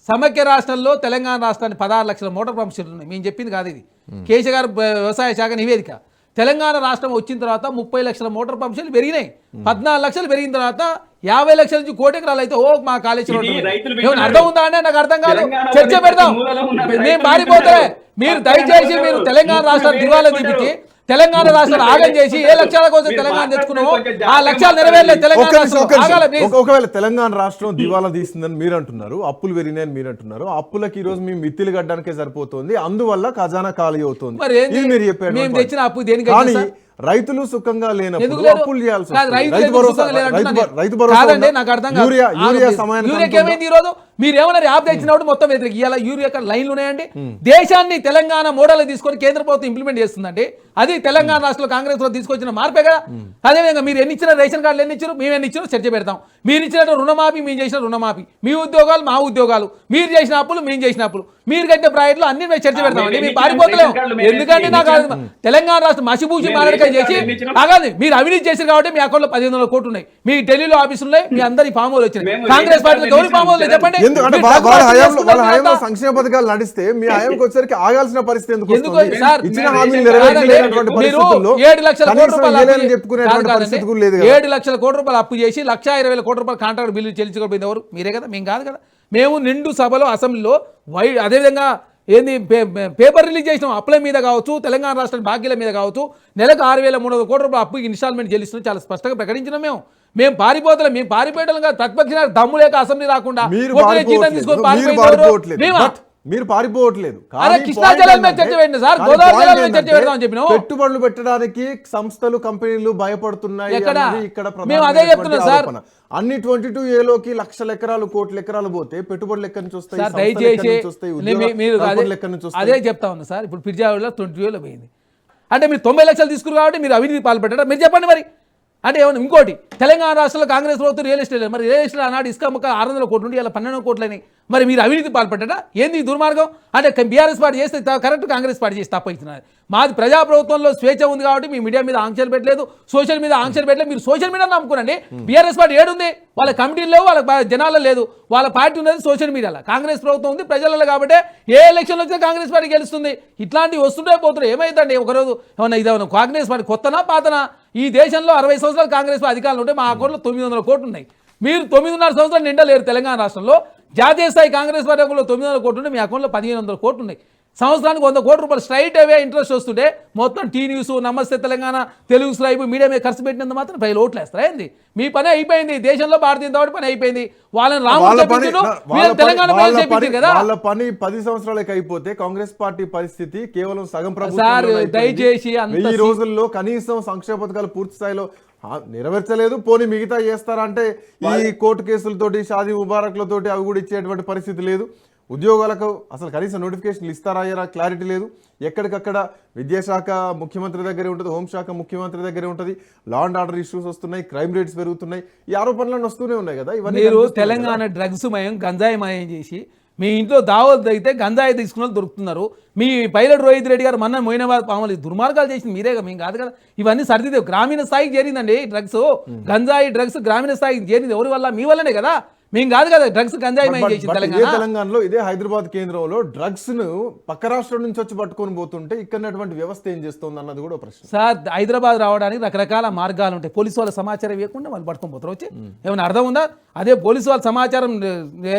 సమైక్య రాష్ట్రంలో తెలంగాణ రాష్ట్రాన్ని 16 లక్షల మోటార్ పంప్ సెట్లు ఉన్నాయి. మేము చెప్పింది కాదు ఇది, కేసీ గారు వ్యవసాయ శాఖ నివేదిక. తెలంగాణ రాష్ట్రం వచ్చిన తర్వాత 30 లక్షల మోటార్ పంప్ సెట్లు పెరిగినాయి. 14 లక్షలు పెరిగిన తర్వాత 50 లక్షల నుంచి కోటి ఎకరాలు అయితే ఓ మా కాళేశ్వరం ఇది ఉంటుంది. రైతులు ఏమన్నా వింటున్నారు. అర్థం ఉందా అంటే నాకు అర్థం కాదు. తెలంగాణ చర్చ ప్రతి పెడదాం. మూలలో ఉన్న మేము రైతులు మారిపోతే వింటున్నారు. మీరు దయచేసి మీరు తెలంగాణ రాష్ట్రాన్ని దివాలా తీపిచ్చి తెలంగాణ రాష్ట్రాన్ని ఆగం చేసి ఏ లక్ష్యాల కోసం తెలంగాణ తెచ్చుకున్నామో ఆ లక్ష్యాలు నెరవేరలేదు. తెలంగాణ రాష్ట్రం ఆగాలి please. ఒకవేళ తెలంగాణ రాష్ట్రం దివాలా తీస్తుందని మీరు అంటున్నారు, అప్పులు పెరిగినాయని మీరు అంటున్నారు, అప్పులకి ఈ రోజు మేము మిత్తిలు కట్టడానికే సరిపోతుంది, అందువల్ల ఖజానా ఖాళీ అవుతుంది. మరి ఏంది? ఇది మీరు చెప్పారు. మేము తెచ్చిన అప్పు దేనికి కానీ సార్? రైతులు సుఖంగా ఎందుకు లేనప్పుడు లేదు? అప్పులు చేయాల్సి కాదు, వస్తుంది. రైతులు రైతు ఎందుకు భరోసా సుఖంగా లేరంటున్నా రైతు నేను. భరోసా కాదండి, ఉందా? నాకు అర్థం కాదు. యూరియా సమయానికి యూరియాకి అందుతుందా? ఏమైంది ఈ రోజు? మీరు ఏమన్నారు యాప్ తెచ్చినప్పుడు మొత్తం వ్యతిరేక ఇవాళ యూరియా లైన్లు ఉన్నాయండి. దేశాన్ని తెలంగాణ మోడల్ తీసుకొని కేంద్ర ప్రభుత్వం ఇంప్లిమెంట్ చేస్తుందండి. అది తెలంగాణ రాష్ట్రంలో కాంగ్రెస్ లో తీసుకొచ్చిన మార్పే కదా. అదేవిధంగా మీరు ఎన్ని ఇచ్చిన రేషన్ కార్డులు ఎన్ని ఇచ్చారు, మేము ఎన్ని ఇచ్చారో చర్చ పెడతాం. మీరు ఇచ్చిన రుణమాఫీ, మేము చేసిన రుణమాఫీ, మీ ఉద్యోగాలు మా ఉద్యోగాలు, మీరు చేసిన అప్పులు మేము చేసిన అప్పులు, మీరు కట్టిన ప్రాజెక్టులు అన్ని మేము చర్చ పెడతామండి. మేము పారిపోతలేము. ఎందుకంటే నాకు తెలంగాణ రాష్ట్రం మసిబూసి మారడికాయ చేసి ఆగాలి. మీరు అవినీతి చేశారు కాబట్టి మీ అకౌంట్లో 1500 కోట్లు ఉన్నాయి, మీ ఢిల్లీలో ఆఫీసులు ఉన్నాయి, మీ అందరి ఫామ్ హోల్ వచ్చినాయి. కాంగ్రెస్ పార్టీలో గౌరీ ఫామ్ హోల్ చెప్పండి. ఎందుకంటే వాళ్ళ హయాంలో సంక్షేమ పథకాలు నడిస్తే మీ హయాంకి వచ్చేసరికి ఆగాల్సిన పరిస్థితి ఎందుకు వస్తుంది? సార్, ఇచ్చిన హామీలు నెరవేర్చలేనటువంటి పరిస్థితుల్లో 7 లక్షల కోట్ల కనీసం రూపాయలు ఇయ్యలేని చెప్పుకునేటువంటి పరిస్థితి కూడా లేదు కదా. 7 లక్షల కోట్ల రూపాయలు అప్పు చేసి 1,20,000 కోట్ల రూపాయలు కాంట్రాక్ట్ బిల్లు చెల్లించుకోపోయింది ఎవరు? మీరే కదా, మేము కాదు కదా. మేము నిండు సభలో అసెంబ్లీలో అదేవిధంగా ఏంది పేపర్ రిలీజ్ చేసినాం. అప్పుల మీద కావచ్చు, తెలంగాణ రాష్ట్రం బాకీల మీద కావచ్చు, నెలకు 6,300 కోట్ల రూపాయలు అప్పు ఇన్స్టాల్మెంట్ చెల్లిస్తున్నాం చాలా స్పష్టంగా ప్రకటించినాం. మేము పారిపోతలేం. మేము పారిపోయడం కాదు, ప్రతిపక్ష దమ్ము లేక అసెంబ్లీ రాకుండా మీరు జీతం తీసుకొని మీరు పారిపోవట్లేదు. కృష్ణా జలాల మీద చర్చ పెట్టండి సార్, గోదావరి జలాల మీద చర్చ పెడదామని చెప్పినాం. పెట్టుబడులు పెట్టడానికి సంస్థలు కంపెనీలు భయపడుతున్నాయి అన్నది ఇక్కడ మేము అదే చెప్తున్నాం సార్. అన్ని 22A లక్షల ఎకరాలు కోట్ల ఎకరాలు పోతే పెట్టుబడులు ఎక్కడి నుంచి వస్తాయి? సార్ దయచేసి మీరు అదే వస్తాయి. చెప్తా ఉన్నా సార్. ఇప్పుడు ఫిర్జావులో 20 పోయింది అంటే మీరు 90 లక్షలు తీసుకురు కాబట్టి మీరు అవినీతి పాల్పడ్డారా? మీరు చెప్పండి మరి. అంటే ఏమన్నా ఇంకోటి, తెలంగాణ రాష్ట్రంలో కాంగ్రెస్ ప్రభుత్వం రియల్ ఎస్టేట్ లేదు. మరి రియల్ ఎస్టేట్ ఆనాడు ఇసుక ముక్క 600 కోట్లు ఉండి ఇలా 12 కోట్లని. మరి మీరు అవినీతి పాల్పడ్డా? ఏంది ఈ దుర్మార్గం? అంటే బీఆర్ఎస్ పార్టీ చేస్తే కరెక్ట్, కాంగ్రెస్ పార్టీ చేసి తప్ప ఇచ్చినారు. మాది ప్రజాప్రభుత్వంలో స్వేచ్ఛ ఉంది కాబట్టి మీ మీడియా మీద ఆంక్షలు పెట్టలేదు, సోషల్ మీద ఆంక్షలు పెట్టలేదు. మీరు సోషల్ మీడియా నమ్ముకోనండి. బీఆర్ఎస్ పార్టీ ఏడుంది? వాళ్ళ కమిటీలు లేవు, వాళ్ళ జనాల్లో లేదు. వాళ్ళ పార్టీ ఉన్నది సోషల్ మీడియాలో. కాంగ్రెస్ ప్రభుత్వం ఉంది ప్రజలలో కాబట్టి ఏ ఎలక్షన్లు వచ్చినా కాంగ్రెస్ పార్టీ గెలుస్తుంది. ఇట్లాంటివి వస్తుంటే పోతున్నాయి. ఏమైందండి ఒకరోజు ఏమన్నా ఇదేమన్నా కాంగ్రెస్ పార్టీ కొత్తనా పాతనా? ఈ దేశంలో 60 సంవత్సరాలు కాంగ్రెస్ అధికారులు ఉంటే మా అకౌంట్లో 900 కోట్లు ఉన్నాయి. మీరు 9.5 సంవత్సరాలు నిండలేరు. తెలంగాణ రాష్ట్రంలో జాతీయ స్థాయి కాంగ్రెస్ పార్టీ అకౌంట్లో 900 కోట్లు ఉంటే మీ అకౌంట్లో 1500 కోట్లు ఉన్నాయి. సంవత్సరానికి 100 కోట్ల రూపాయలు స్ట్రైట్ అవే ఇంట్రెస్ట్ వస్తుంటే మొత్తం టీ న్యూస్, నమస్తే తెలంగాణ, తెలుగు స్ట్రైబ్ మీడియా మీద ఖర్చు పెట్టినందుకు మాత్రం 10 ఓట్లు వేస్తారా ఏంది? మీ పని అయిపోయింది. దేశంలో భారతీయ జనతా పార్టీ పని అయిపోయింది. వాళ్ళని తెలంగాణ కదా. వాళ్ళ పని 10 సంవత్సరాలకి అయిపోతే కాంగ్రెస్ పార్టీ పరిస్థితి కేవలం సగం సార్ దయచేసి 1000 రోజుల్లో కనీసం సంక్షేమ పథకాలు పూర్తి స్థాయిలో నెరవేర్చలేదు. పోనీ మిగతా చేస్తారంటే ఈ కోర్టు కేసులతోటి, షాదీ ముబారక్లతోటి అవి కూడా ఇచ్చేటువంటి పరిస్థితి లేదు. ఉద్యోగాలకు అసలు కనీసం నోటిఫికేషన్లు ఇస్తారా అయ్యారా క్లారిటీ లేదు. ఎక్కడికక్కడ విద్యాశాఖ ముఖ్యమంత్రి దగ్గరే ఉంటుంది, హోంశాఖ ముఖ్యమంత్రి దగ్గరే ఉంటుంది. లా అండ్ ఆర్డర్ ఇష్యూస్ వస్తున్నాయి, క్రైమ్ రేట్స్ పెరుగుతున్నాయి, ఈ ఆరోపణలు వస్తూనే ఉన్నాయి కదా. ఇవన్నీ మీరు తెలంగాణ డ్రగ్స్ మయం, గంజాయి మయం చేసి మీ ఇంట్లో దావత్ అయితే గంజాయి తీసుకున్న వాళ్ళు దొరుకుతున్నారు. మీ పైలట్ రోహిత్ రెడ్డి గారు మొన్న మోయినాబాద్ పాములు దుర్మార్గాలు చేసింది మీరేగా, మేము కాదు కదా. ఇవన్నీ సరిదిద్దే గ్రామీణ స్థాయికి చేరిందండి. డ్రగ్స్, గంజాయి డ్రగ్స్ గ్రామీణ స్థాయికి చేరింది ఎవరి వల్ల? మీ వల్లనే కదా. మేము కాదు కదా డ్రగ్స్ గంజాయి మయం చేసింది తెలంగాణలో. ఇదే హైదరాబాద్ కేంద్రంలో డ్రగ్స్ ను పక్క రాష్ట్రం నుంచి వచ్చి పట్టుకొని పోతుంటే ఇక్కడ వ్యవస్థ ఏం చేస్తుంది అన్నది కూడా ప్రశ్న. సార్ హైదరాబాద్ రావడానికి రకరకాల మార్గాలు ఉంటాయి. పోలీసు వాళ్ళ సమాచారం ఇవ్వకుండా వాళ్ళు పట్టుకొని పోతారు. వచ్చి ఏమైనా అర్థం ఉందా? అదే పోలీసు వాళ్ళ సమాచారం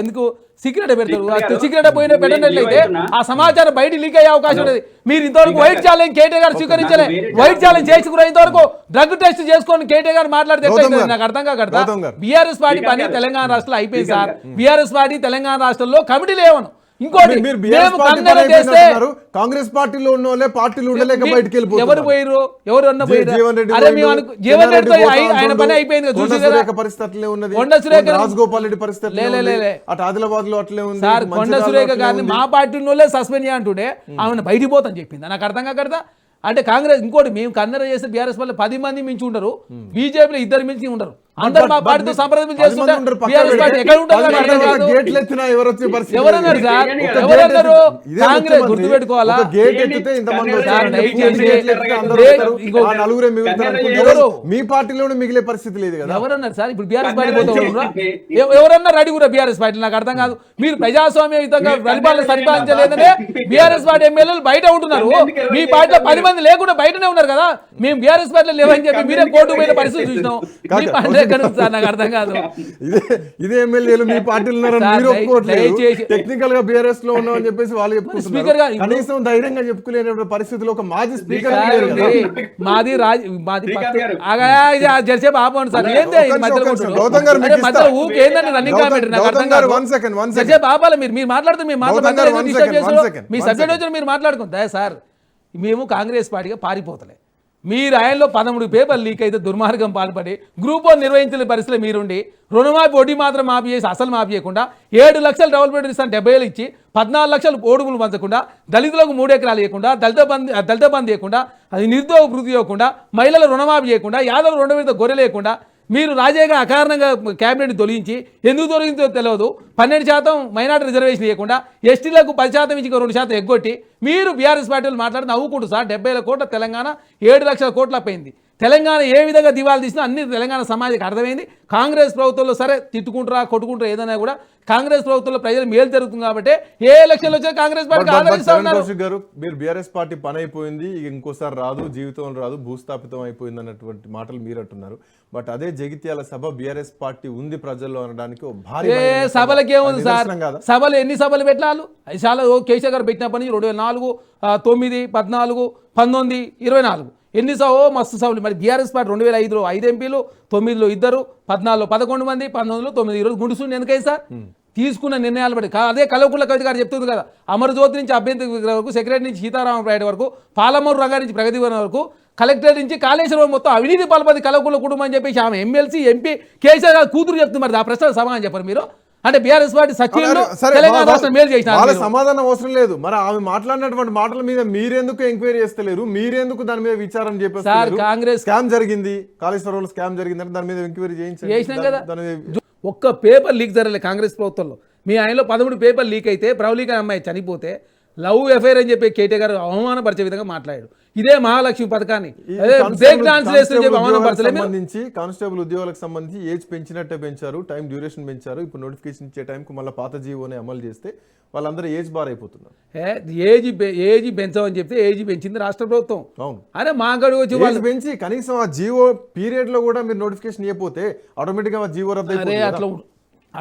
ఎందుకు సీక్రెట్ పెడతారు? సీక్రెట్ పోయిన పెట్టినట్లయితే ఆ సమాచారం బయట లీక్ అయ్యే అవకాశం ఉంటుంది. మీరు ఇంతవరకు వైట్ ఛాలెంజ్ కేటీఆర్ గారు స్వీకరించలే. వైట్ ఛాలెంజ్ చేసుకున్న ఇంతవరకు డ్రగ్ టెస్ట్ చేసుకొని కేటీఆర్ గారు మాట్లాడితే నాకు అర్థం కాకడతా. బీఆర్ఎస్ పార్టీ పని తెలంగాణ రాష్ట్రంలో అయిపోయింది సార్. బీఆర్ఎస్ పార్టీ తెలంగాణ రాష్ట్రంలో కమిటీలు ఏమను ఇంకోటి కాంగ్రెస్ పార్టీలో ఉన్న వాళ్ళే పార్టీలు ఉండలేక బయటకు వెళ్ళిపోయారు. ఎవరు పోయారు? ఎవరు అన్న పోయారు? జీవన్ రెడ్డి ఆయన పని అయిపోయింది. కొండ సురేఖ రాజగోపాల్ రెడ్డి పరిస్థితి అటు ఆదిలాబాద్ లో అట్లే ఉంది సార్. కొండ సురేఖ గారిని మా పార్టీ వాళ్ళే సస్పెండ్ చేయంటుండే ఆమెను బయటికి పోతాని చెప్పింది. నాకు అర్థం కాకడదా. అంటే కాంగ్రెస్ ఇంకోటి మేము కన్నర చేస్తే బీఆర్ఎస్ వల్ల 10 మంది మించి ఉండరు, బీజేపీలో 2 మించి ఉండరు. అందరు మా పార్టీతో సంప్రదింపులు చేస్తుంటారు. బీఆర్ఎస్ పార్టీ ఎక్కడ ఉంటారు? ఎవరన్నారు సార్? ఎవరన్నారు? కాంగ్రెస్ గుర్తుపెట్టుకోవాలా. మీ పార్టీలోనే మిగిలే పరిస్థితి లేదు కదా. ఎవరన్నారు సార్? ఇప్పుడు బీఆర్ఎస్ పార్టీ పోతే ఎవరన్నా రెడీ కూడా బీఆర్ఎస్ పార్టీ? నాకు అర్థం కాదు. మీరు ప్రజాస్వామ్యయుతంగా పరిపాలన పరిపాలించలేదనే బీఆర్ఎస్ పార్టీ ఎమ్మెల్యేలు బయట ఉంటున్నారు. మీ పార్టీలో 10 మంది లేకుండా బయటనే ఉన్నారు కదా. మేము బీఆర్ఎస్ పార్టీలో లేవని చెప్పి మీరే కోర్టు పోయిన పరిస్థితి చూసినాం. ఎక్కడి నుంచి సార్ నాకు అర్థం కాదు. ఇదే ఎమ్మెల్యేలు మీ పార్టీలు ఉన్నారని సార్, మీరు ఒప్పుకోవట్లేదు. దయచేసి- టెక్నికల్ గా బీఆర్ఎస్ లో ఉన్నామని చెప్పేసి వాళ్ళు చెప్పుకుంటున్నారు. స్పీకర్ గా ఇప్పుడు- కనీసం ధైర్యంగా చెప్పుకునే పరిస్థితిలో ఒక మాజీ స్పీకర్ సార్, లేరు కదా. మాది శ్రీకాంత్ గారు. జరిసేపు ఆపండి సార్. ఏంది ఒక్క ఈ నిమిషం, మధ్యలో ఒక్క నిమిషం. కూర్చోరు? గౌతమ్ గారు అరే, మీకు మధ్యలో ఇస్తా. ఊరికే ఏందండి రన్నింగ్ కామెంటరీ నాకు అర్థం గౌతమ్ గారు, కాదు. one second, one second. జరిసేపు ఆపాలి మీరు మాట్లాడుతూ మీరు గౌతమ్ గారు, మాట్లాడుతూ one డిస్టర్బ్ second, చేస్తారు. one second, మీ one సబ్జెక్ట్ second. వచ్చి మీరు మాట్లాడుకుంటా సార్. మేము కాంగ్రెస్ పార్టీగా పారిపోతలే. మీరు ఆయనలో 13 పేపర్లు లీక్ అయితే దుర్మార్గం పాల్పడి గ్రూప్ 1 నిర్వహించిన పరిస్థితులు మీరుండి రుణమాఫీ వడ్డీ మాత్రం మాఫీ చేసి అసలు మాఫీ చేయకుండా 7 లక్షలు డెవలప్మెంట్ ఇస్తాను 70,000 ఇచ్చి 14 లక్షలు ఓడుగులు పంచకుండా దళితులకు 3 ఎకరాలు ఇవ్వకుండా దళిత బంధు ఇవ్వకుండా అది నిరుద్యోగ వృద్ధి ఇవ్వకుండా మహిళల రుణమాఫీ చేయకుండా యాదవ్ 2 విడత గొర్రె లేకుండా మీరు రాజేగా అకారణంగా క్యాబినెట్ తొలగించి ఎందుకు తొలగిందో తెలియదు 12% మైనార్టీ రిజర్వేషన్ ఇవ్వకుండా ఎస్టీలకు 10% ఇచ్చి 2% ఎగ్గొట్టి మీరు బీఆర్ఎస్ పార్టీలు మాట్లాడి నవ్వుకుంటూ సార్ 70,000 కోట్ల తెలంగాణ 7 లక్షల కోట్ల పోయింది. తెలంగాణ ఏ విధంగా దివాలు తీసినా అన్ని తెలంగాణ సమాజానికి అర్థమైంది. కాంగ్రెస్ ప్రభుత్వంలో సరే తిట్టుకుంటారా కొట్టుకుంటారా ఏదైనా కూడా కాంగ్రెస్ ప్రభుత్వంలో ప్రజలు మేలు జరుగుతుంది కాబట్టి ఏ ఎలక్షన్లు వచ్చా కాంగ్రెస్ పార్టీకి ఆదరిస్తా చరణ్ ఉన్నారు. కౌశిక్ గారు, మీరు బీఆర్ఎస్ పార్టీ పని అయిపోయింది, ఇంకోసారి రాదు, జీవితం రాదు, భూస్థాపితం అయిపోయింది అన్నటువంటి మాటలు మీరు అంటున్నారు. బట్ అదే జగిత్యాల సభ బీఆర్ఎస్ పార్టీ ఉంది ప్రజల్లో అనడానికి ఒక భారీ ఏ బలమైన సభ. సభలకి ఏముంది అది సార్? నిదర్శనం కాదా? సభలు ఎన్ని సభలు పెట్టాలి? చాలా కేసీఆర్ గారు పెట్టినప్పటి నుంచి 2004, 9, 14, 19, 24 ఎన్ని సభ మస్తు సభలు. మరి బీఆర్ఎస్ పార్టీ 2005లో 5 ఎంపీలు, 9లో 2, 14లో 11 మంది, 19లో 9. ఈరోజు గుండుసుండి ఎందుకై సార్ తీసుకున్న నిర్ణయాలు బట్టి అదే కల్వకుంట్ల కవిత గారు చెప్తుంది కదా, అమరజ్యోతి నుంచి అభ్యంతర వరకు, సెక్రటరీ నుంచి సీతారామరాయుడు వరకు, పాలమూరు రంగా నుంచి ప్రగతి వరకు, కలెక్టర్ నుంచి కాళేశ్వరం మొత్తం అవినీతి పాల్పది కల్వకుంట్ల కుటుంబం అని చెప్పేసి ఆమె ఎమ్మెల్సీ ఎంపీ కేసీఆర్ గారు కూతురు చెప్తుంది. మరి ఆ ప్రశ్న సమాధానం చెప్పరు మీరు. అంటే బీఆర్ఎస్ పార్టీ సచివులు సరే, తెలంగాణ రాష్ట్రం మేలు చేసిన వాళ్ళ సమాధానం అవసరం లేదు. మరి ఆమె మాట్లాడినటువంటి మాటల మీద మీరెందుకు ఎంక్వైరీ చేస్తలేరు? మీరెందుకు దాని మీద విచారం సార్ చేస్తారు? కాంగ్రెస్ స్కామ్ జరిగింది, కాళేశ్వరంలో స్కామ్ జరిగిందని దాని మీద ఎంక్వైరీ చేసినాం కదా. చేయించండి. ఒక్క పేపర్ లీక్ జరగలేదు కాంగ్రెస్ ప్రభుత్వంలో. మీ ఆయనలో 13 పేపర్ లీక్ అయితే ప్రవళిక అమ్మాయి చనిపోతే లవ్ ఎఫైర్ అని చెప్పి కేటీ గారు అవమానపరిచే విధంగా మాట్లాడాడు. ఇదే మహాలక్ష్మి పథకాన్ని సంబంధించి కానిస్టేబుల్ ఉద్యోగాలకు సంబంధించి ఏజ్ పెంచినట్టే పెంచారు, టైం డ్యూరేషన్ పెంచారు. ఇప్పుడు నోటిఫికేషన్ ఇచ్చే టైంకు మళ్ళీ పాత జీవోని అమలు చేస్తే వాళ్ళందరూ ఏజ్ బార్ అయిపోతున్నారు. ఏజీ పెంచమని చెప్తే ఏజీ పెంచింది రాష్ట్ర ప్రభుత్వం. అవును, అరే మా గడువు వచ్చి ఏజ్ పెంచి కనీసం ఆ జీవో పీరియడ్ లో కూడా మీరు నోటిఫికేషన్ ఇవ్వకపోతే ఆటోమేటిక్ గా జీవో రద్దు అరే అయిపోతుంది.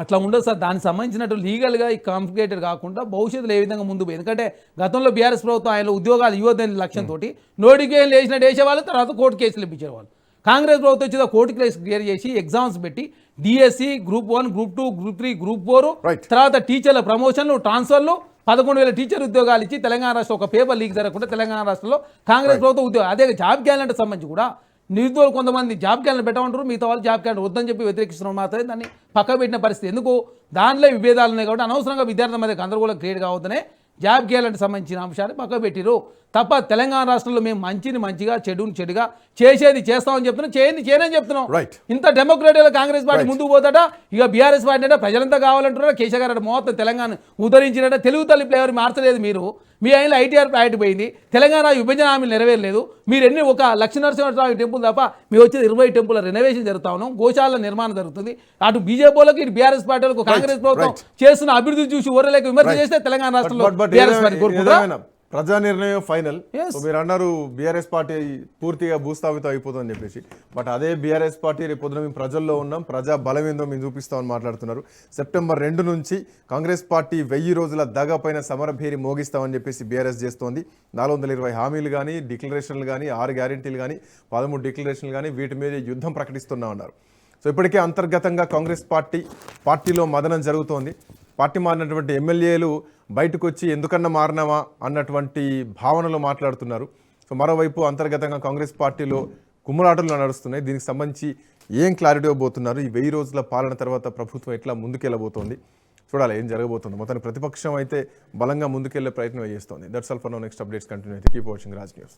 అట్లా ఉండదు సార్. దానికి సంబంధించినట్టు లీగల్గా ఈ కాంప్లికేటెడ్ కాకుండా భవిష్యత్తులో ఏ విధంగా ముందు పోయి, ఎందుకంటే గతంలో బీఆర్ఎస్ ప్రభుత్వం ఆయన ఉద్యోగాలు ఇవ్వద్దని లక్ష్యంతో నోటిఫికేషన్ వేసినట్టు వేసేవాళ్ళు, తర్వాత కోర్టు కేసులు ఇప్పించేవాళ్ళు. కాంగ్రెస్ ప్రభుత్వం వచ్చి కోర్టు కేసు క్లియర్ చేసి ఎగ్జామ్స్ పెట్టి DSC group 1, group 2, group 3, group 4 తర్వాత టీచర్ల ప్రమోషన్లు, ట్రాన్స్ఫర్లు 11,000 టీచర్ ఉద్యోగాలు ఇచ్చి తెలంగాణ రాష్ట్రం ఒక పేపర్ లీక్ జరగకుండా తెలంగాణ రాష్ట్రంలో కాంగ్రెస్ ప్రభుత్వం ఉద్యోగం. అదే జాబ్ క్యాలెండర్ సంబంధించి కూడా నిరుద్యోగులు కొంతమంది జాబ్ క్యాలెండర్ పెట్టమంటారు, మిగతా వాళ్ళు జాబ్ క్యాలెండర్ వద్దని చెప్పి వ్యతిరేకిస్తున్నారు. మాత్రమే దాన్ని పక్క పెట్టిన పరిస్థితి. ఎందుకు? దానిలో విభేదాలు ఉన్నాయి కాబట్టి అనవసరంగా విద్యార్థుల మధ్య గందరగోళం క్రియేట్ కావద్దనే జాబ్ క్యాలెండర్ సంబంధించిన అంశాన్ని పక్క పెట్టిరు తప్ప తెలంగాణ రాష్ట్రంలో మేము మంచిగా చెడుని చెడుగా చేసేది చేస్తామని చెప్తున్నాం, చేయని చెప్తున్నాం. ఇంత డెమోక్రటిక్గా కాంగ్రెస్ పార్టీ ముందుకు పోతాట. ఇక బీఆర్ఎస్ పార్టీ అంటే ప్రజలంతా కావాలంటున్నారా? కేసీఆర్ గారు మొత్తం తెలంగాణ ఉద్ధరించినట్ట తెలుగు తల్లి ఫ్లేవర్ మార్చలేదు మీరు. మీ ఆయన ఐటీఆర్ ప్రాజెక్ట్ పోయింది, తెలంగాణ విభజన హామీలు నెరవేరలేదు. మీరు ఎన్ని ఒక లక్ష్మీనరసింహస్వామి టెంపుల్ తప్ప మీరు వచ్చేది 20 టెంపుల్ రెనోవేషన్ జరుగుతా ఉన్నాం, గోశాల నిర్మాణం జరుగుతుంది. అటు బీజేపీలకు ఇటు బీఆర్ఎస్ పార్టీలకు కాంగ్రెస్ ప్రభుత్వం చేస్తున్న అభివృద్ధి చూసి ఊరలేక విమర్శ చేస్తే తెలంగాణ రాష్ట్రంలో బీఆర్ఎస్ పార్టీ కోరుకుంటారా? ప్రజా నిర్ణయం ఫైనల్. మీరు అన్నారు బీఆర్ఎస్ పార్టీ పూర్తిగా భూస్థాపితం అయిపోతుందని చెప్పేసి. బట్ అదే బీఆర్ఎస్ పార్టీ రేపు పొద్దున మేము ప్రజల్లో ఉన్నాం, ప్రజా బలం ఏందో మేము చూపిస్తామని మాట్లాడుతున్నారు. సెప్టెంబర్ 2 నుంచి కాంగ్రెస్ పార్టీ 1000 రోజుల దగా పైన సమరభేరి మోగిస్తామని చెప్పేసి బీఆర్ఎస్ చేస్తోంది. 420 హామీలు కానీ, డిక్లరేషన్లు కానీ, 6 గ్యారెంటీలు కానీ, 13 డిక్లరేషన్లు కానీ, వీటి మీద యుద్ధం ప్రకటిస్తున్నా ఉన్నారు. సో ఇప్పటికే అంతర్గతంగా కాంగ్రెస్ పార్టీలో మదనం జరుగుతోంది. పార్టీ మారినటువంటి ఎమ్మెల్యేలు బయటకు వచ్చి ఎందుకన్నా మారినామా అన్నటువంటి భావనలో మాట్లాడుతున్నారు. సో మరోవైపు అంతర్గతంగా కాంగ్రెస్ పార్టీలో కుమ్ములాటలు నడుస్తున్నాయి. దీనికి సంబంధించి ఏం క్లారిటీ ఇవ్వబోతున్నారు? ఈ 1000 రోజుల పాలన తర్వాత ప్రభుత్వం ఎట్లా ముందుకెళ్ళబోతోంది చూడాలి, ఏం జరగబోతుంది. మొత్తానికి ప్రతిపక్షం అయితే బలంగా ముందుకెళ్లే ప్రయత్నం చేస్తోంది. That's all for now. Next updates continue అయితే కీప్ వాచింగ్ రాజ్ న్యూస్.